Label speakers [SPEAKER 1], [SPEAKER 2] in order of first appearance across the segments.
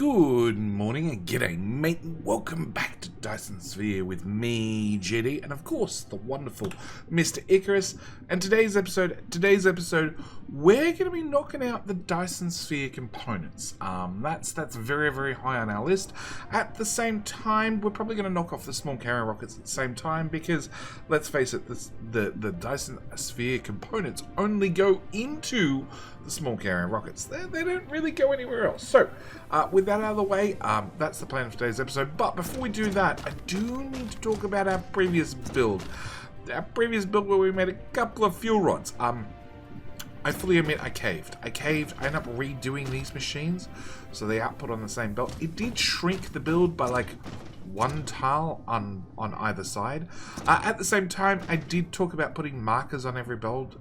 [SPEAKER 1] Good morning and g'day mate, and welcome back to Dyson Sphere with me, JD, and of course the wonderful Mr. Icarus. And today's episode, we're going to be knocking out the Dyson Sphere components. That's very, very high on our list. At the same time, we're probably going to knock off the small carrier rockets at the same time because, let's face it, the Dyson Sphere components only go into the small carrier rockets. They don't really go anywhere else. So, with that out of the way, that's the plan for today's episode. But before we do that, I do need to talk about our previous build. Our previous build where we made a couple of fuel rods. I fully admit I caved. I ended up redoing these machines so they output on the same belt. It did shrink the build by like one tile on either side. At the same time, I did talk about putting markers on every belt,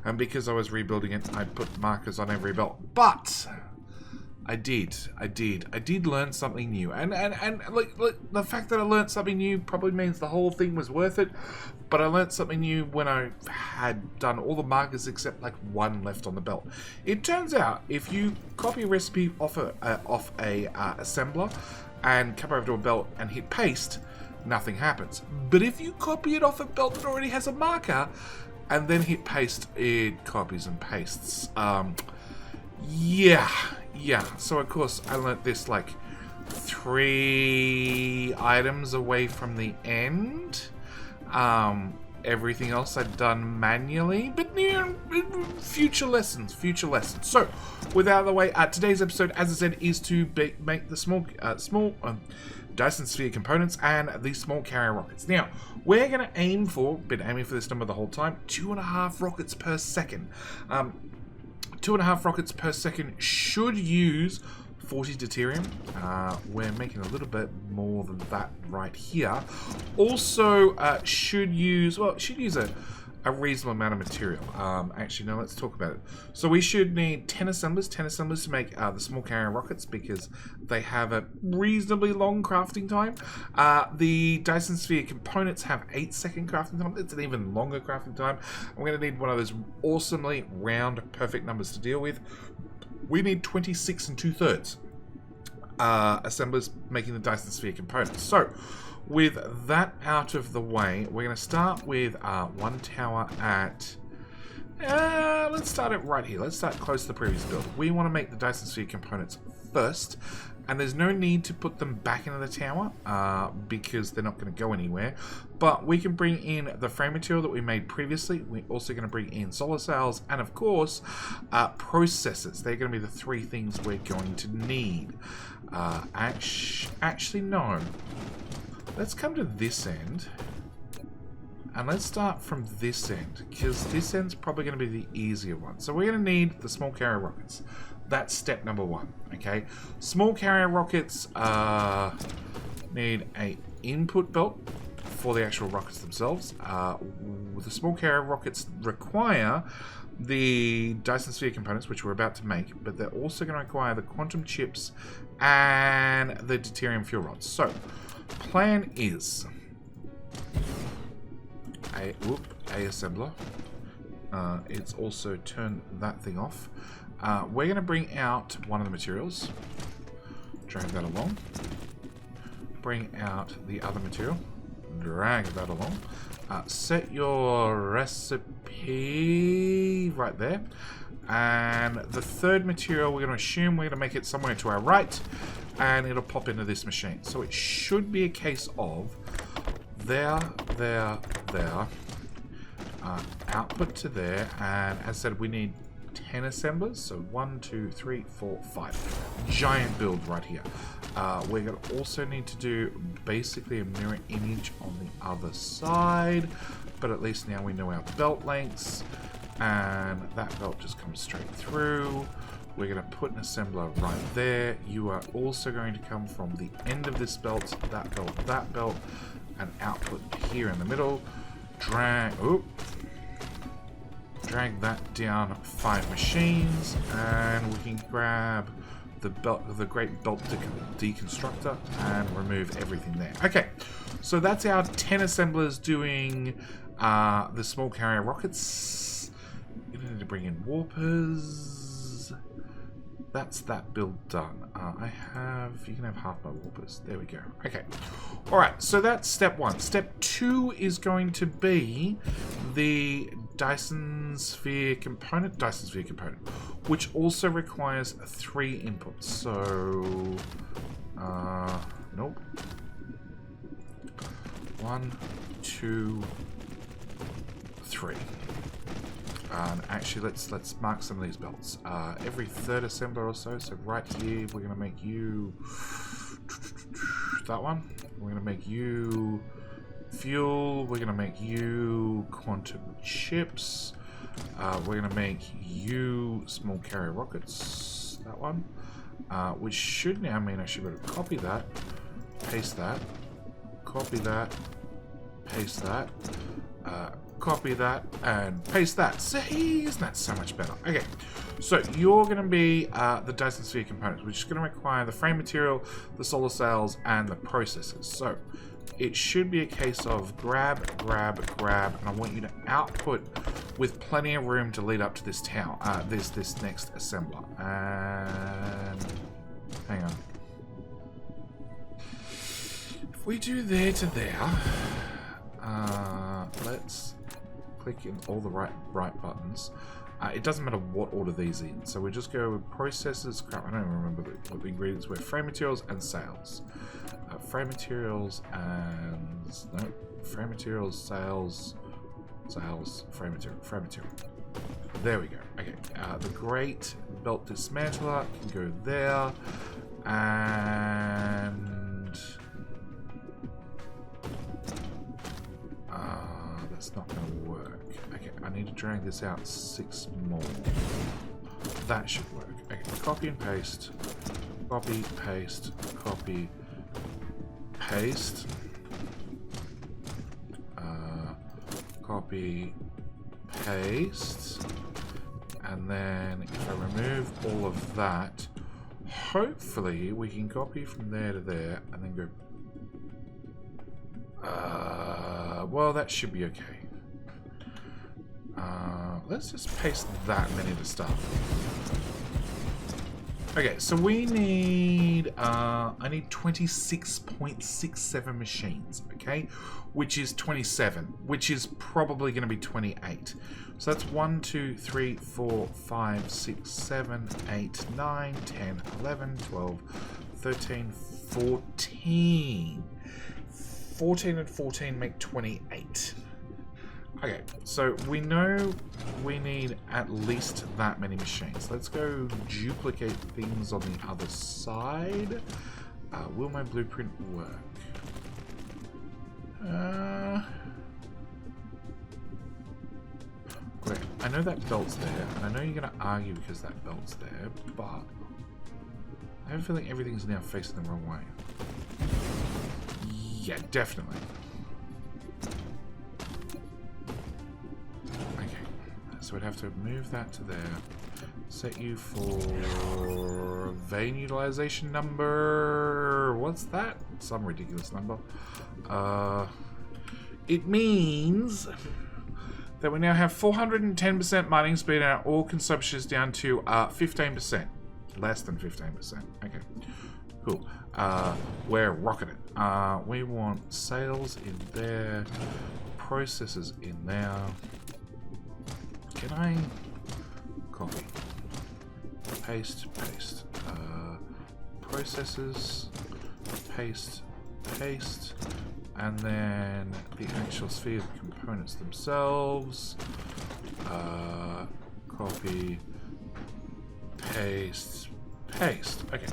[SPEAKER 1] and because I was rebuilding it, I put markers on every belt. But I did learn something new, and like the fact that I learned something new probably means the whole thing was worth it. But I learned something new when I had done all the markers except like one left on the belt. It turns out if you copy a recipe off a assembler and come over to a belt and hit paste, nothing happens. But if you copy it off a belt that already has a marker and then hit paste, it copies and pastes. Yeah. So of course I learnt this like 3 items away from the end. Everything else I'd done manually, but future lessons. So, with out of the way, today's episode, as I said, is to make the small Dyson Sphere components and the small carrier rockets. Now, we're going to been aiming for this number the whole time, 2.5 rockets per second. 2.5 rockets per second should use 40 deuterium. We're making a little bit more than that right here. Also, should use a reasonable amount of material. Actually, no, let's talk about it. So we should need 10 assemblers to make the small carrier rockets because they have a reasonably long crafting time. The Dyson Sphere components have 8-second crafting time. It's an even longer crafting time. I'm going to need one of those awesomely round, perfect numbers to deal with. We need 26 2/3 assemblers making the Dyson Sphere components. So, with that out of the way, we're going to start with one tower at... let's start it right here. Let's start close to the previous build. We want to make the Dyson Sphere components first, and there's no need to put them back into the tower because they're not going to go anywhere. But we can bring in the frame material that we made previously. We're also going to bring in solar cells and, of course, processors. They're going to be the 3 things we're going to need. Actually, no. Let's come to this end. And let's start from this end, because this end's probably going to be the easier one. So we're going to need the small carrier rockets. That's step number 1, okay? Small carrier rockets need a input belt for the actual rockets themselves. The small carrier rockets require the Dyson Sphere components, which we're about to make, but they're also going to require the quantum chips and the deuterium fuel rods. So, plan is a assembler. It's also turn that thing off. We're going to bring out one of the materials, drag that along, bring out the other material, drag that along, set your recipe right there, and the third material we're going to assume we're going to make it somewhere to our right, and it'll pop into this machine. So it should be a case of there, output to there, and as I said, we need 10 assemblers, so 1, 2, 3, 4, 5. Giant build right here. We're going to also need to do basically a mirror image on the other side, but at least now we know our belt lengths, and that belt just comes straight through. We're going to put an assembler right there. You are also going to come from the end of this belt, that belt, and output here in the middle. Drag that down 5 machines, and we can grab the great belt deconstructor and remove everything there. Okay, so that's our 10 assemblers doing the small carrier rockets. You need to bring in warpers. that's that build done. You can have half my warpers. There we go. Okay. Alright, so that's step 1. Step 2 is going to be the Dyson Sphere component, which also requires 3 inputs. So, nope. 1, 2, 3. Actually, let's mark some of these belts. Every 3rd assembler or so. So right here, we're gonna make you that one. We're gonna make you fuel. We're gonna make you quantum chips. We're gonna make you small carrier rockets. That one, which should now mean I should be able to copy that, paste that, copy that, paste that. Copy that and paste that. See, isn't that so much better? Okay, so you're going to be the Dyson Sphere components, which is going to require the frame material, the solar cells, and the processors. So it should be a case of grab, and I want you to output with plenty of room to lead up to this tower, this next assembler. And hang on. If we do there to there, let's click in all the right buttons. It doesn't matter what order these in, so we just go with processors. Crap, I don't even remember what the ingredients were. Frame materials and sales. Frame materials and frame materials, sales, frame material. There we go. Okay, the great belt dismantler can go there, and that's not going to work. Okay, I need to drag this out 6 more. That should work. Okay, copy and paste. Copy, paste, copy, paste. Copy, paste. And then if I remove all of that, hopefully we can copy from there to there and then go. Well, that should be okay. Let's just paste that many to start. Okay, so we need, I need 26.67 machines, okay? Which is 27, which is probably going to be 28. So that's 1, 2, 3, 4, 5, 6, 7, 8, 9, 10, 11, 12, 13, 14. 14 and 14 make 28. Okay, so we know we need at least that many machines. Let's go duplicate things on the other side. Will my blueprint work? Great. I know that belt's there, and I know you're going to argue because that belt's there, but I have a feeling everything's now facing the wrong way. Yeah, definitely. Okay, so we'd have to move that to there. Set you for vein utilization number. What's that? Some ridiculous number. It means that we now have 410% mining speed and our ore consumption is down to 15%. Less than 15%. Okay, cool. We're rocking it. We want sales in there, processes in there. Can I copy, paste, paste, processes, paste, paste, and then the actual sphere components themselves. Copy, paste, paste. Okay,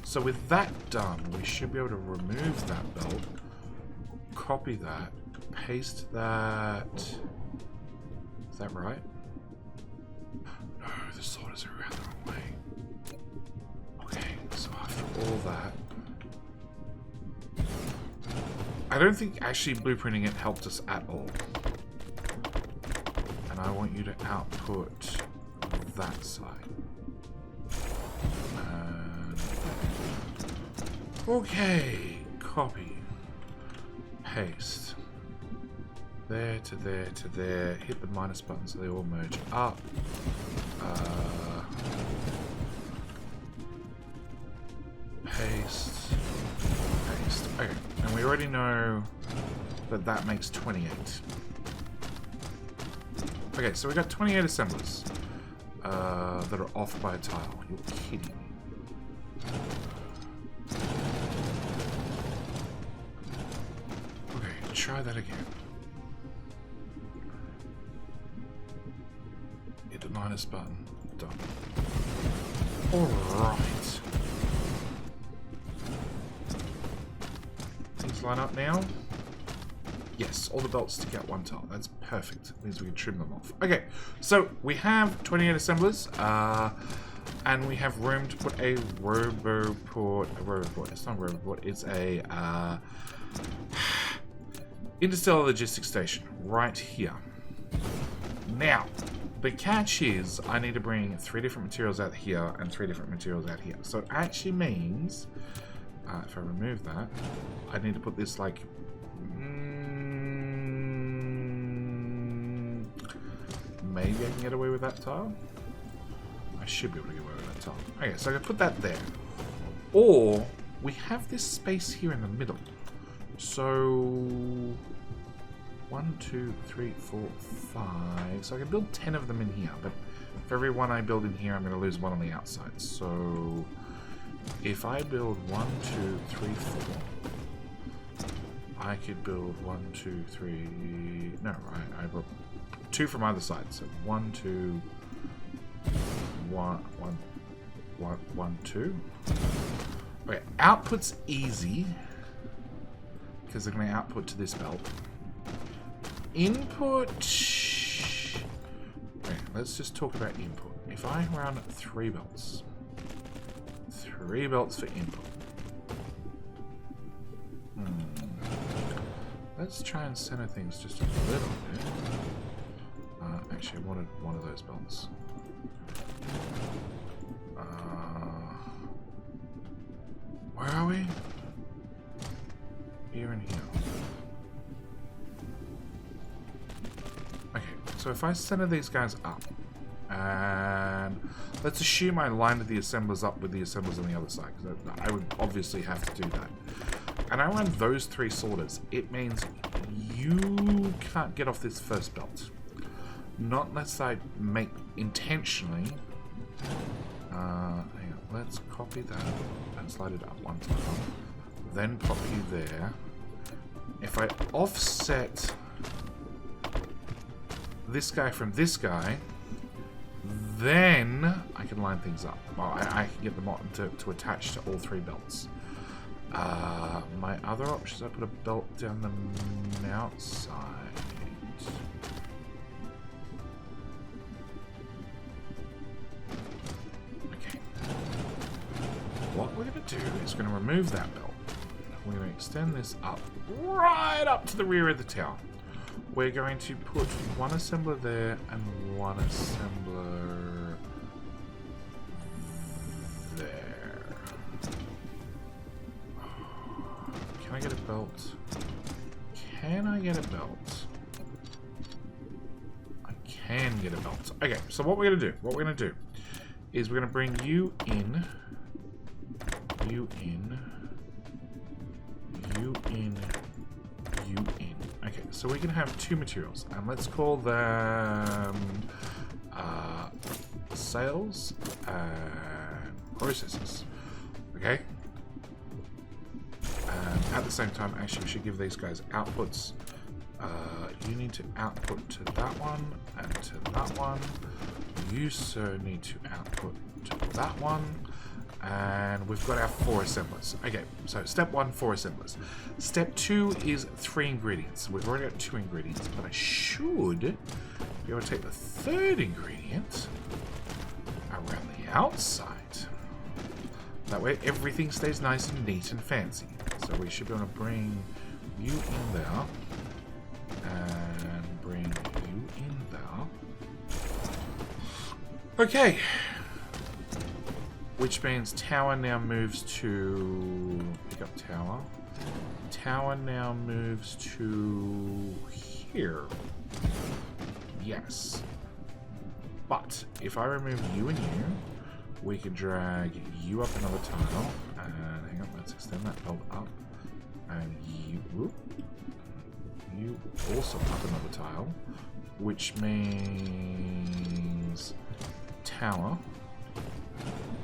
[SPEAKER 1] so with that done, we should be able to remove that belt, copy that, paste that. Is that right? No, the sorters are around the wrong way. Okay, so after all that, I don't think actually blueprinting it helped us at all. And I want you to output that side. Okay, copy, paste, there to there to there, hit the minus button so they all merge up, Paste. Paste. Okay, and we already know that that makes 28. Okay, so we got 28 assemblers that are off by a tile. You're kidding me. Okay, try that again. Hit the minus button. Done. Alright. Things line up now. Yes, all the belts stick out one tile. That's perfect. Means we can trim them off. Okay, so we have 28 assemblers, and we have room to put a roboport. It's not a roboport. It's a interstellar logistics station right here. Now, the catch is I need to bring 3 different materials out here and 3 different materials out here. So it actually means, if I remove that, I need to put this like. Maybe I can get away with that tile. I should be able to get away with that tile. Okay, so I can put that there. Or we have this space here in the middle. So 1, 2, 3, 4, 5. So I can build 10 of them in here, but for every one I build in here, I'm going to lose one on the outside. So if I build 1, 2, 3, 4. I could build 1, 2, 3. No, I built 2 from either side. So 1, 2, 1, 2. Okay, output's easy because they're going to output to this belt. Input. Okay, let's just talk about input. If I run 3 belts, 3 belts for input. Let's try and center things just a little bit. Actually, I wanted one of those belts. Where are we? Here and here. Okay, so if I center these guys up, and let's assume I lined the assemblers up with the assemblers on the other side, because I would obviously have to do that. And I run those 3 sorters, it means you can't get off this first belt. Not unless I make intentionally. Hang on, let's copy that and slide it up 1 time. Then pop you there. If I offset this guy from this guy, then I can line things up. Well, I can get them on to attach to all 3 belts. My other options, I put a belt down the outside. Okay. What we're going to do is we're going to remove that belt. We're going to extend this up, right up to the rear of the tower. We're going to put 1 assembler there and 1 assembler there. Can I get a belt? Can I get a belt? I can get a belt. Okay, so what we're going to do is we're going to bring you in, you in, you in, you in. Okay, so we can have 2 materials, and let's call them sales and processes. Okay? At the same time, actually, we should give these guys outputs. You need to output to that one and to that one. You, sir, need to output to that one. And we've got our 4 assemblers. Okay, so step 1, 4 assemblers. Step 2 is 3 ingredients. We've already got 2 ingredients, but I should be able to take the 3rd ingredient around the outside. That way everything stays nice and neat and fancy. So we should be able to bring you in there and bring you in there. Okay. Which means tower now moves to... Pick up tower. Tower now moves to here. Yes. But if I remove you and you, we can drag you up another tile. And hang on, let's extend that belt up. And you also up another tile, which means tower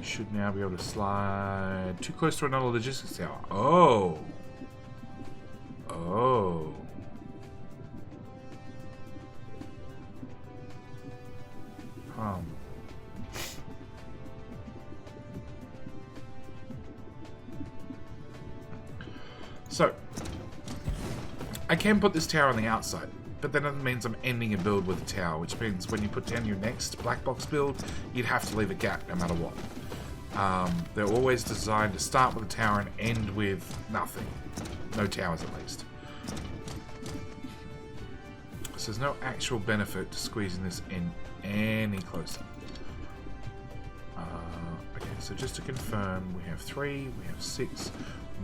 [SPEAKER 1] should now be able to slide too close to another logistics tower. Oh. Oh. So, I can put this tower on the outside, but then it means I'm ending a build with a tower, which means when you put down your next black box build, you'd have to leave a gap no matter what. They're always designed to start with a tower and end with nothing. No towers, at least. So there's no actual benefit to squeezing this in any closer. Okay, so just to confirm, we have 3, we have 6,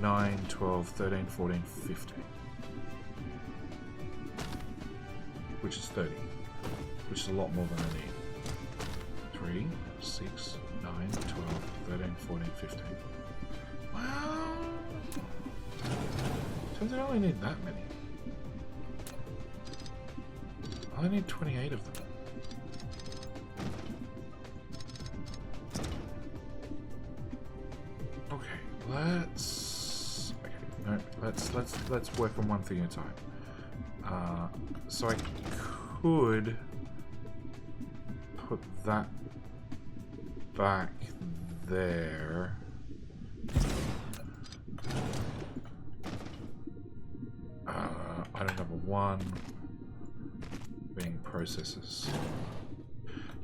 [SPEAKER 1] 9, 12, 13, 14, 15. Which is 30. Which is a lot more than I need. 3, 6, 9, 12, 13, 14, 15. Well, turns out I only need that many. I only need 28 of them. Okay, let's work on one thing at a time. So I could put that back there. Item number 1 being processes.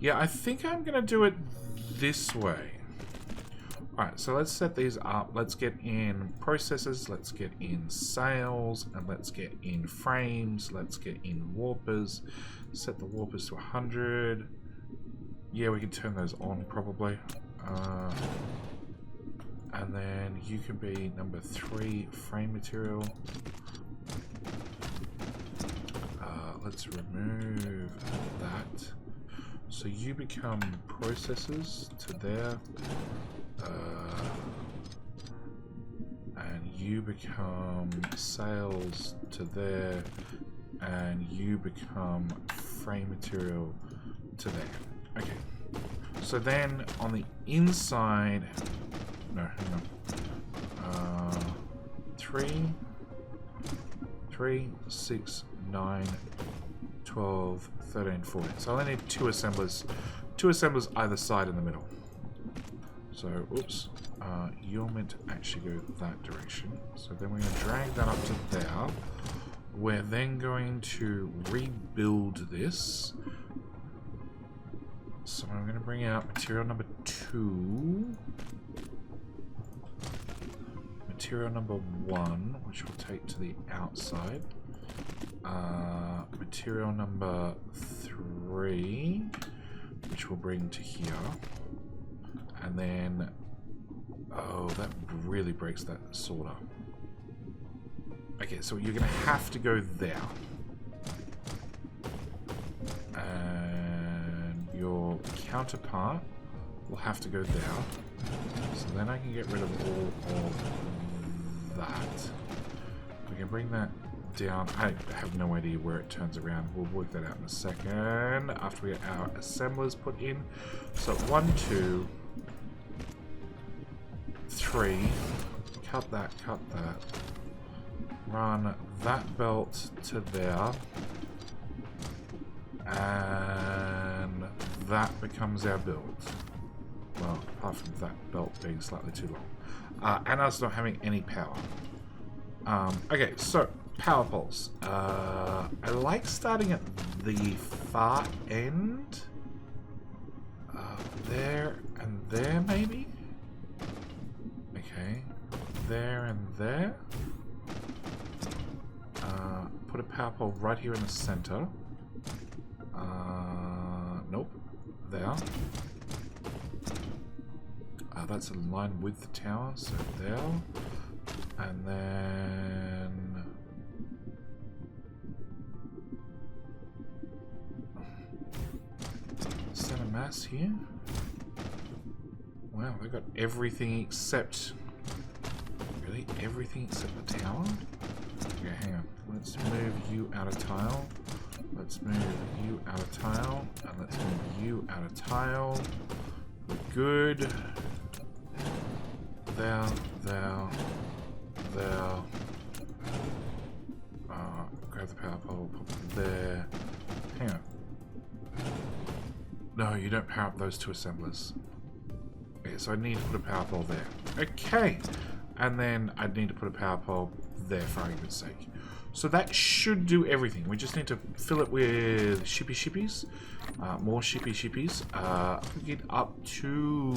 [SPEAKER 1] Yeah, I think I'm gonna do it this way. Alright, so let's set these up. Let's get in processes, let's get in sails, and let's get in frames, let's get in warpers. Set the warpers to 100. Yeah, we can turn those on probably. And then you can be number 3 frame material. Let's remove that. So you become processes to there. And you become sails to there, and you become frame material to there. Okay. So then on the inside, no, hang on. 3, 6, 9, 12, 13, 14. So I only need 2 assemblers. 2 assemblers either side in the middle. So, oops, you're meant to actually go that direction. So then we're going to drag that up to there. We're then going to rebuild this. So I'm going to bring out material number 2. Material number 1, which we'll take to the outside. Material number 3, which we'll bring to here. And then, oh, that really breaks that sorter. Okay, so you're going to have to go there. And your counterpart will have to go there. So then I can get rid of all of that. We can bring that down. I have no idea where it turns around. We'll work that out in a second after we get our assemblers put in. So 1, 2... 3, cut that, run that belt to there, and that becomes our build. Well, apart from that belt being slightly too long. And us not having any power. Okay, so, power poles. I like starting at the far end. There and there, maybe? Okay, there and there. Put a power pole right here in the center. Nope. There. That's in line with the tower, so there. And then... center mass here. Wow, they got everything except literally everything except the tower? Okay, hang on. Let's move you out of tile. Let's move you out of tile. And let's move you out of tile. We're good. There. Grab the power pole, pop it there. Hang on. No, you don't power up those two assemblers. Okay, so I need to put a power pole there. Okay. And then I'd need to put a power pole there for argument's sake. So that should do everything. We just need to fill it with shippies. More shippies. Get up to...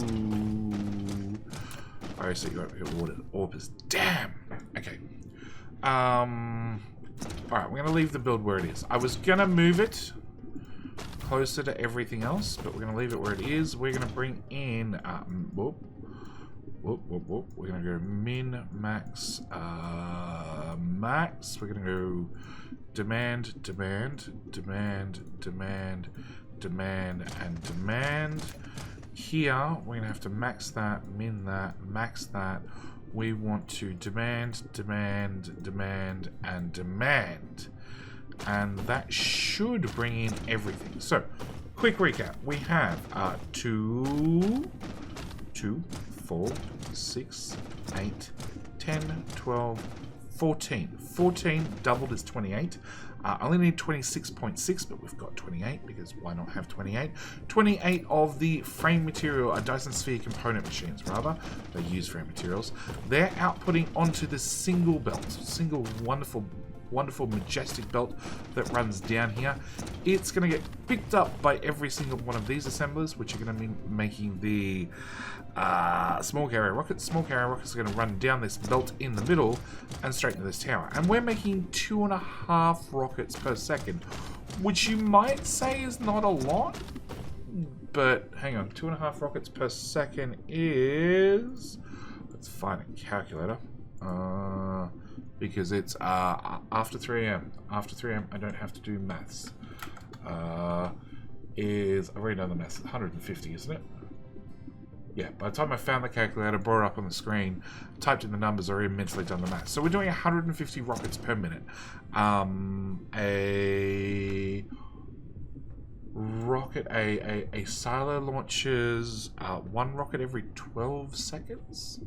[SPEAKER 1] Oh, so you got orbers. Damn! Okay. Alright, we're going to leave the build where it is. I was going to move it closer to everything else, but we're going to leave it where it is. We're going to bring in... We're going to go min, max, max. We're going to go demand, and demand. Here, we're going to have to max that, min that, max that. We want to demand, and demand. And that should bring in everything. So, quick recap. We have 2, 4, 6, 8, 10, 12, 14. 14 doubled is 28. I only need 26.6, but we've got 28 because why not have 28? 28 of the frame material, Dyson Sphere component machines, rather. They use frame materials. They're outputting onto the single belt. Single wonderful, majestic belt that runs down here. It's going to get picked up by every single one of these assemblers, which are going to be making the small carrier rockets. Small carrier rockets are going to run down this belt in the middle and straight into this tower. And we're making 2.5 rockets per second, which you might say is not a lot. But hang on, 2.5 rockets per second is... Let's find a calculator. Because it's after 3 AM. After 3 AM, I don't have to do maths. I've already done the maths. 150, isn't it? Yeah, by the time I found the calculator, brought it up on the screen, typed in the numbers, already mentally done the maths. So we're doing 150 rockets per minute. A rocket, a silo launches 1 rocket every 12 seconds.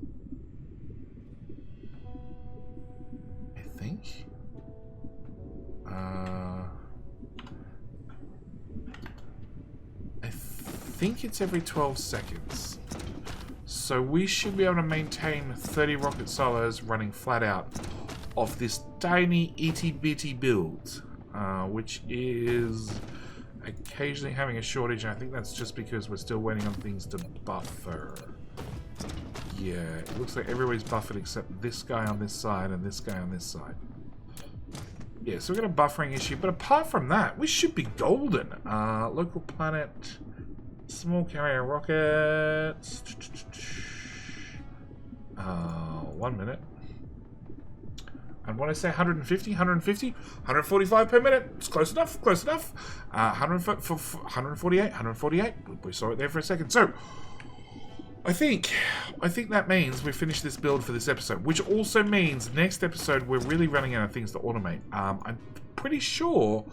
[SPEAKER 1] I think. I think it's every 12 seconds. So we should be able to maintain 30 rocket silos running flat out of this tiny itty bitty build, which is occasionally having a shortage, and I think that's just because we're still waiting on things to buffer. Yeah, it looks like everybody's buffered except this guy on this side and this guy on this side. Yeah, so we've got a buffering issue, but apart from that, we should be golden. Local planet, small carrier rockets. 1 minute. And when I say 150, 145 per minute. It's close enough, close enough. 148. We saw it there for a second. So, I think that means we finished this build for this episode, which also means next episode we're really running out of things to automate. I'm pretty sure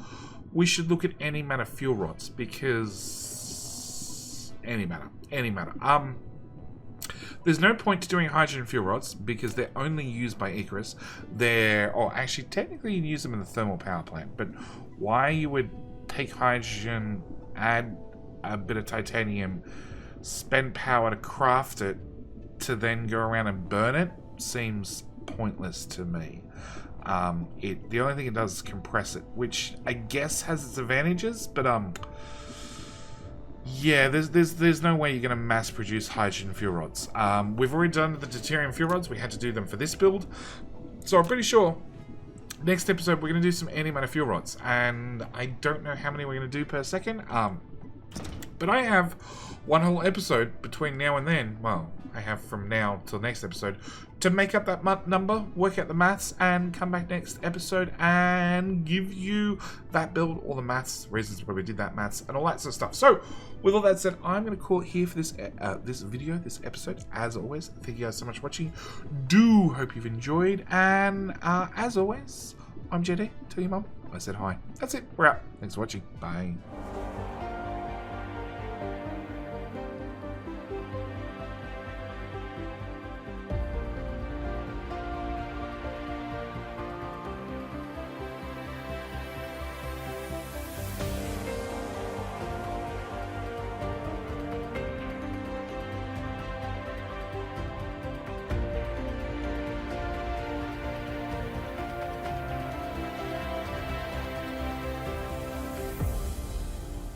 [SPEAKER 1] we should look at antimatter fuel rods, because antimatter. There's no point to doing hydrogen fuel rods because they're only used by Icarus. Actually, technically you use them in the thermal power plant, but why you would take hydrogen, add a bit of titanium, spend power to craft it, to then go around and burn it, seems pointless to me. The only thing it does is compress it, which I guess has its advantages, but yeah, there's no way you're going to mass produce hydrogen fuel rods. We've already done the deuterium fuel rods. We had to do them for this build, so I'm pretty sure next episode we're going to do some antimatter fuel rods, and I don't know how many we're going to do per second. But I have one whole episode between now and then. Well, I have from now till next episode to make up that number, work out the maths, and come back next episode and give you that build, all the maths, reasons why we did that maths, and all that sort of stuff. So, with all that said, I'm going to call it here for this this episode. As always, thank you guys so much for watching. Do hope you've enjoyed. And as always, I'm JD. Tell your mum I said hi. That's it. We're out. Thanks for watching. Bye.